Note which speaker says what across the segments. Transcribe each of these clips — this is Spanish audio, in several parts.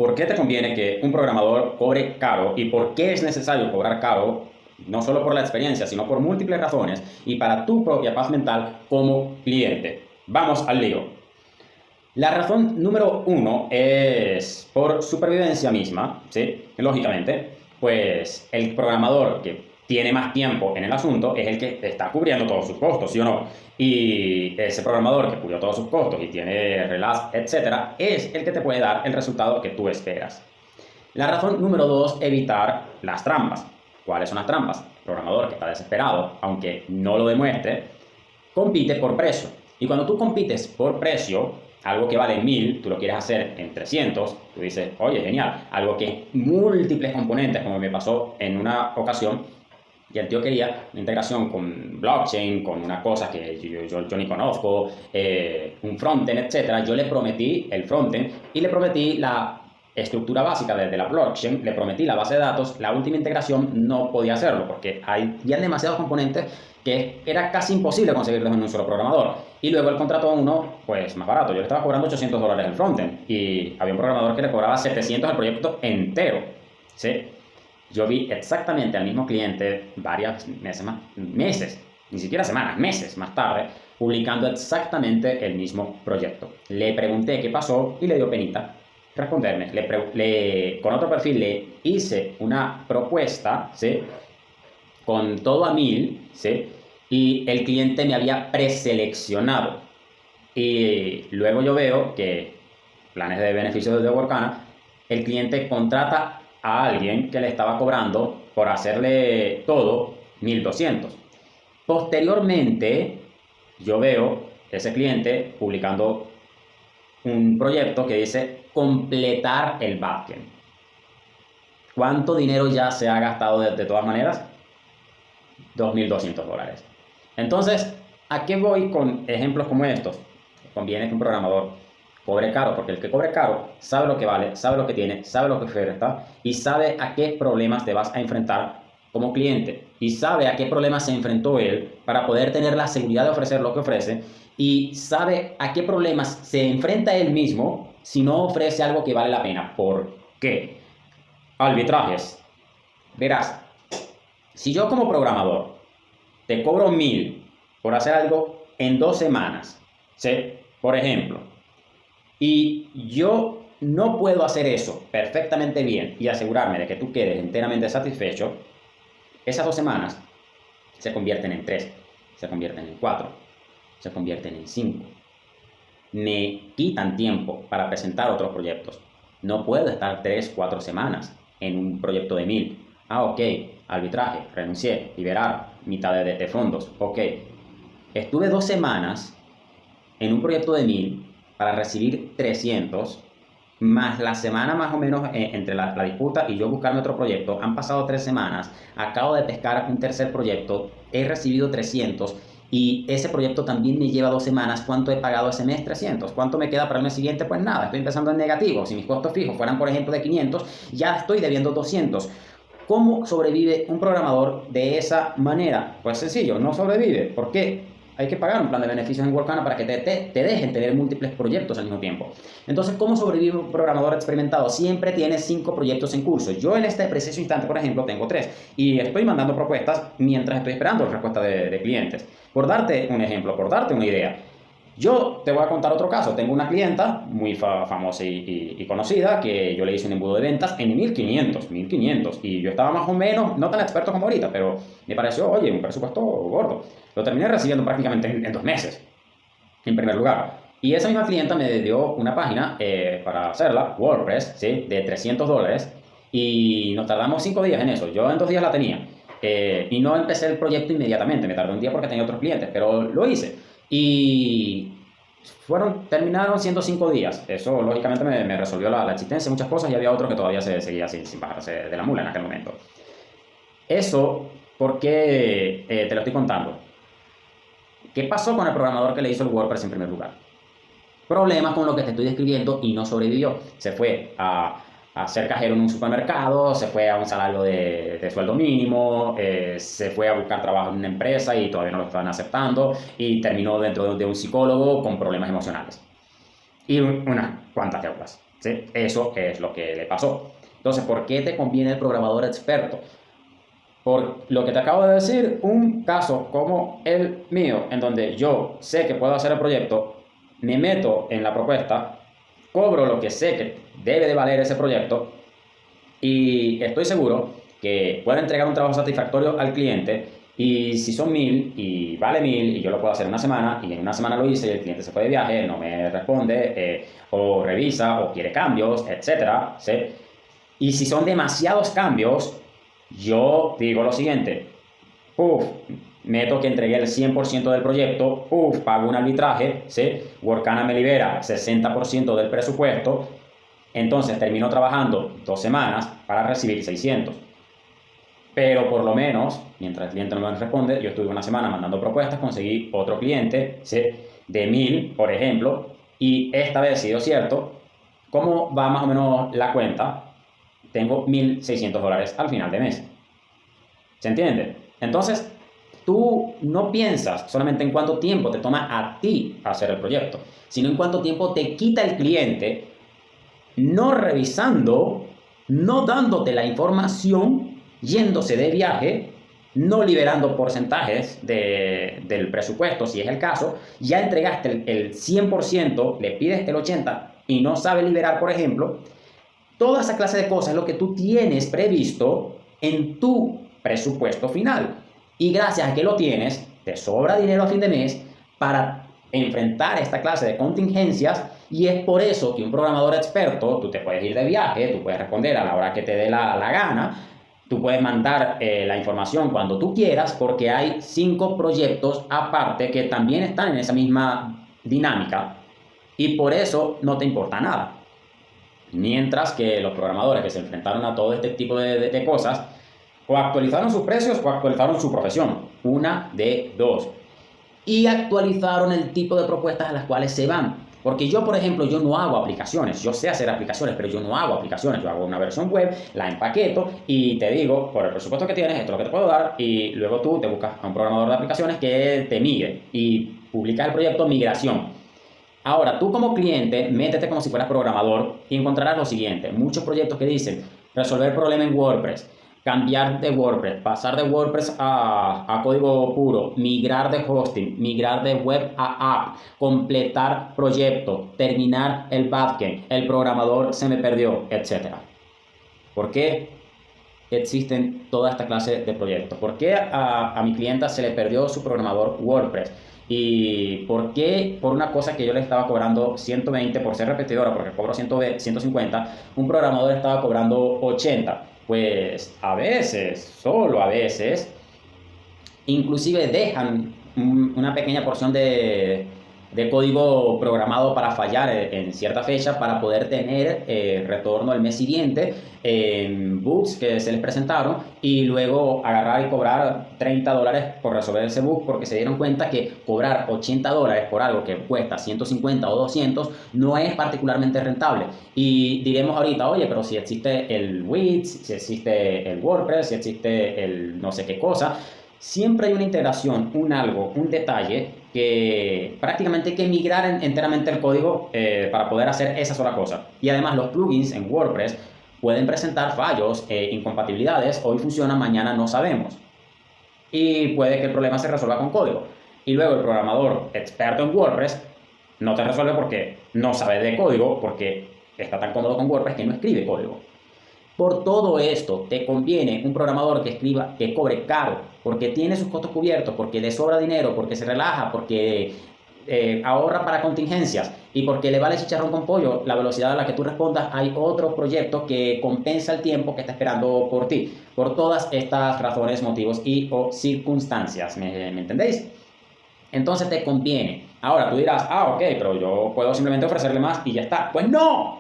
Speaker 1: por qué te conviene que un programador cobre caro y por qué es necesario cobrar caro, no solo por la experiencia, sino por múltiples razones y para tu propia paz mental como cliente. Vamos al lío. La razón número 1 es por supervivencia misma, ¿sí? Lógicamente, pues el programador que tiene más tiempo en el asunto es el que está cubriendo todos sus costos, ¿sí o no? Y ese programador que cubrió todos sus costos y tiene relax, etcétera, es el que te puede dar el resultado que tú esperas. La razón número 2, evitar las trampas. ¿Cuáles son las trampas? El programador que está desesperado, aunque no lo demuestre, compite por precio. Y cuando tú compites por precio, algo que vale 1000, tú lo quieres hacer en 300, tú dices, oye, genial, algo que es múltiples componentes, como me pasó en una ocasión, y el tío quería una integración con blockchain, con una cosa que yo ni conozco, un frontend, etc. Yo le prometí el frontend y le prometí la estructura básica de la blockchain, le prometí la base de datos. La última integración no podía hacerlo porque hay ya demasiados componentes que era casi imposible conseguirlos en un solo programador. Y luego él contrató a uno pues más barato. Yo le estaba cobrando $800 el frontend y había un programador que le cobraba 700 el proyecto entero, ¿sí? Yo vi exactamente al mismo cliente varios meses, ni siquiera semanas, meses más tarde, publicando exactamente el mismo proyecto. Le pregunté qué pasó y le dio penita responderme. Con otro perfil le hice una propuesta, ¿sí? Con todo a 1000, ¿sí? Y el cliente me había preseleccionado. Y luego yo veo que planes de beneficios de Workana, el cliente contrata a alguien que le estaba cobrando por hacerle todo 1200. Posteriormente, yo veo ese cliente publicando un proyecto que dice completar el backend. ¿Cuánto dinero ya se ha gastado de todas maneras? $2200. Entonces, ¿a qué voy con ejemplos como estos? Conviene que un programador cobre caro, porque el que cobre caro sabe lo que vale, sabe lo que tiene, sabe lo que oferta y sabe a qué problemas te vas a enfrentar como cliente y sabe a qué problemas se enfrentó él para poder tener la seguridad de ofrecer lo que ofrece y sabe a qué problemas se enfrenta él mismo si no ofrece algo que vale la pena. ¿Por qué? Arbitrajes. Verás, si yo como programador te cobro 1000 por hacer algo en 2 semanas, ¿sí? Por ejemplo, y yo no puedo hacer eso perfectamente bien y asegurarme de que tú quedes enteramente satisfecho, esas 2 semanas se convierten en 3, se convierten en 4, se convierten en 5. Me quitan tiempo para presentar otros proyectos. No puedo estar 3, 4 semanas en un proyecto de 1000. Ah, ok, arbitraje, renuncié, liberar, mitad de fondos, ok. Estuve 2 semanas en un proyecto de 1000 para recibir 300, más la semana más o menos entre la disputa y yo buscarme otro proyecto. Han pasado 3 semanas, acabo de pescar un tercer proyecto, he recibido 300 y ese proyecto también me lleva 2 semanas. ¿Cuánto he pagado ese mes? 300. ¿Cuánto me queda para el mes siguiente? Pues nada, estoy empezando en negativo. Si mis costos fijos fueran, por ejemplo, de 500, ya estoy debiendo 200. ¿Cómo sobrevive un programador de esa manera? Pues sencillo, no sobrevive. ¿Por qué? Hay que pagar un plan de beneficios en Workana para que te dejen tener múltiples proyectos al mismo tiempo. Entonces, ¿cómo sobrevive un programador experimentado? Siempre tiene 5 proyectos en curso. Yo en este preciso instante, por ejemplo, tengo 3 y estoy mandando propuestas mientras estoy esperando la respuesta de clientes. Por darte un ejemplo, por darte una idea, yo te voy a contar otro caso. Tengo una clienta muy famosa y conocida que yo le hice un embudo de ventas en 1500 y yo estaba más o menos, no tan experto como ahorita, pero me pareció, oye, un presupuesto gordo. Lo terminé recibiendo prácticamente en 2 meses, en primer lugar. Y esa misma clienta me dio una página para hacerla, WordPress, ¿sí? De $300 y nos tardamos 5 días en eso. Yo en 2 días la tenía y no empecé el proyecto inmediatamente, me tardó un día porque tenía otros clientes, pero lo hice. Y terminaron siendo 5 días. Eso lógicamente me resolvió la existencia de muchas cosas y había otros que todavía se seguía sin bajarse de la mula en aquel momento. Eso, ¿por qué te lo estoy contando? ¿Qué pasó con el programador que le hizo el WordPress en primer lugar? Problemas con lo que te estoy describiendo y no sobrevivió. Se fue a ser cajero en un supermercado, se fue a un salario de sueldo mínimo, se fue a buscar trabajo en una empresa y todavía no lo estaban aceptando y terminó dentro de un psicólogo con problemas emocionales y unas cuantas deudas. ¿Sí? Eso es lo que le pasó. Entonces, ¿por qué te conviene el programador experto? Por lo que te acabo de decir, un caso como el mío, en donde yo sé que puedo hacer el proyecto, me meto en la propuesta, cobro lo que sé que debe de valer ese proyecto y estoy seguro que puedo entregar un trabajo satisfactorio al cliente. Y si son 1000 y vale 1000 y yo lo puedo hacer en una semana y en una semana lo hice y el cliente se fue de viaje, no me responde o revisa o quiere cambios, etcétera, ¿sí? Y si son demasiados cambios, yo digo lo siguiente: meto que entregué el 100% del proyecto, pago un arbitraje, ¿sí? Workana me libera 60% del presupuesto, entonces termino trabajando 2 semanas para recibir 600. Pero por lo menos, mientras el cliente no me responde, yo estuve una semana mandando propuestas, conseguí otro cliente, ¿sí? De 1000, por ejemplo, y esta vez, si dio cierto, ¿cómo va más o menos la cuenta? Tengo $1600 al final de mes. ¿Se entiende? Entonces, tú no piensas solamente en cuánto tiempo te toma a ti hacer el proyecto, sino en cuánto tiempo te quita el cliente no revisando, no dándote la información, yéndose de viaje, no liberando porcentajes del presupuesto, si es el caso. Ya entregaste el 100%, le pides el 80% y no sabe liberar, por ejemplo. Toda esa clase de cosas es lo que tú tienes previsto en tu presupuesto final. Y gracias a que lo tienes, te sobra dinero a fin de mes para enfrentar esta clase de contingencias. Y es por eso que un programador experto, tú te puedes ir de viaje, tú puedes responder a la hora que te dé la gana, tú puedes mandar la información cuando tú quieras, porque hay 5 proyectos aparte que también están en esa misma dinámica. Y por eso no te importa nada. Mientras que los programadores que se enfrentaron a todo este tipo de cosas, o actualizaron sus precios o actualizaron su profesión. Una de dos. Y actualizaron el tipo de propuestas a las cuales se van. Porque yo, por ejemplo, yo no hago aplicaciones. Yo sé hacer aplicaciones, pero yo no hago aplicaciones. Yo hago una versión web, la empaqueto y te digo, por el presupuesto que tienes, esto es lo que te puedo dar. Y luego tú te buscas a un programador de aplicaciones que te migre y publicas el proyecto migración. Ahora, tú como cliente, métete como si fueras programador y encontrarás lo siguiente: muchos proyectos que dicen resolver problema en WordPress, cambiar de WordPress, pasar de WordPress a código puro, migrar de hosting, migrar de web a app, completar proyecto, terminar el backend, el programador se me perdió, etc. ¿Por qué existen toda esta clase de proyectos? ¿Por qué a mi clienta se le perdió su programador WordPress? ¿Y por qué por una cosa que yo le estaba cobrando 120 por ser repetidora, porque cobro 150, un programador estaba cobrando 80? Pues a veces, solo a veces, inclusive dejan una pequeña porción de código programado para fallar en cierta fecha para poder tener retorno el mes siguiente en bugs que se les presentaron y luego agarrar y cobrar $30 por resolver ese bug, porque se dieron cuenta que cobrar $80 por algo que cuesta 150 o 200 no es particularmente rentable. Y diremos ahorita, oye, pero si existe el Wix, si existe el WordPress, si existe el no sé qué cosa, siempre hay una integración, un algo, un detalle que prácticamente hay que migrar enteramente el código para poder hacer esa sola cosa. Y además los plugins en WordPress pueden presentar fallos, incompatibilidades, hoy funcionan, mañana no sabemos. Y puede que el problema se resuelva con código. Y luego el programador experto en WordPress no te resuelve porque no sabe de código, porque está tan cómodo con WordPress que no escribe código. Por todo esto, te conviene un programador que cobre caro, porque tiene sus costos cubiertos, porque le sobra dinero, porque se relaja, porque ahorra para contingencias y porque le vale chicharrón con pollo la velocidad a la que tú respondas. Hay otro proyecto que compensa el tiempo que está esperando por ti, por todas estas razones, motivos y o circunstancias. ¿Me entendéis? Entonces te conviene. Ahora tú dirás, ok, pero yo puedo simplemente ofrecerle más y ya está. Pues no,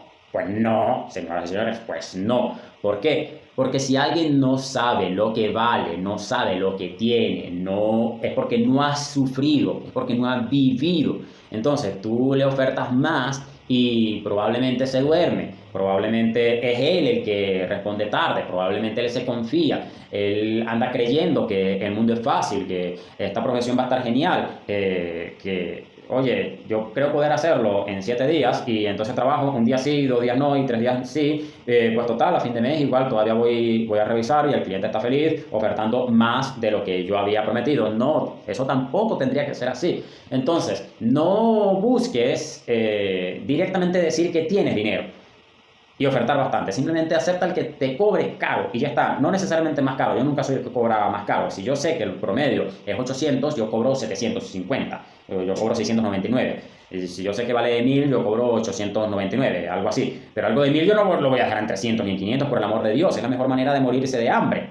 Speaker 1: señoras y señores, pues no. ¿Por qué? Porque si alguien no sabe lo que vale, no sabe lo que tiene, no, es porque no ha sufrido, es porque no ha vivido. Entonces tú le ofertas más y probablemente se duerme, probablemente es él el que responde tarde, probablemente él se confía, él anda creyendo que el mundo es fácil, que esta profesión va a estar genial, oye, yo creo poder hacerlo en 7 días y entonces trabajo un día sí, 2 días no y 3 días sí, pues total, a fin de mes igual todavía voy a revisar y el cliente está feliz ofertando más de lo que yo había prometido. No, eso tampoco tendría que ser así. Entonces, no busques directamente decir que tienes dinero y ofertar bastante. Simplemente acepta el que te cobre caro y ya está. No necesariamente más caro. Yo nunca soy el que cobra más caro. Si yo sé que el promedio es 800, yo cobro 750. Yo cobro 699. Y si yo sé que vale 1000, yo cobro 899, algo así. Pero algo de 1000 yo no lo voy a dejar en 300 ni en 500, por el amor de Dios. Es la mejor manera de morirse de hambre.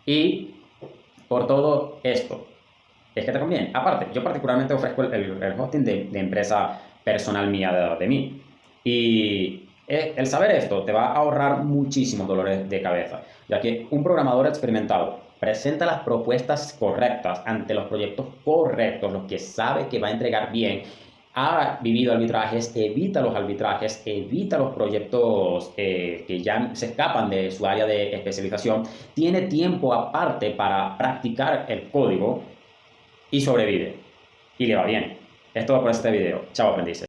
Speaker 1: Y por todo esto, es que te conviene. Aparte, yo particularmente ofrezco el hosting de empresa personal mía, de mí. Y el saber esto te va a ahorrar muchísimos dolores de cabeza, ya que un programador experimentado presenta las propuestas correctas ante los proyectos correctos, los que sabe que va a entregar bien, ha vivido arbitrajes, evita los arbitrajes, evita los proyectos que ya se escapan de su área de especialización, tiene tiempo aparte para practicar el código y sobrevive. Y le va bien. Es todo por este video. Chao, aprendices.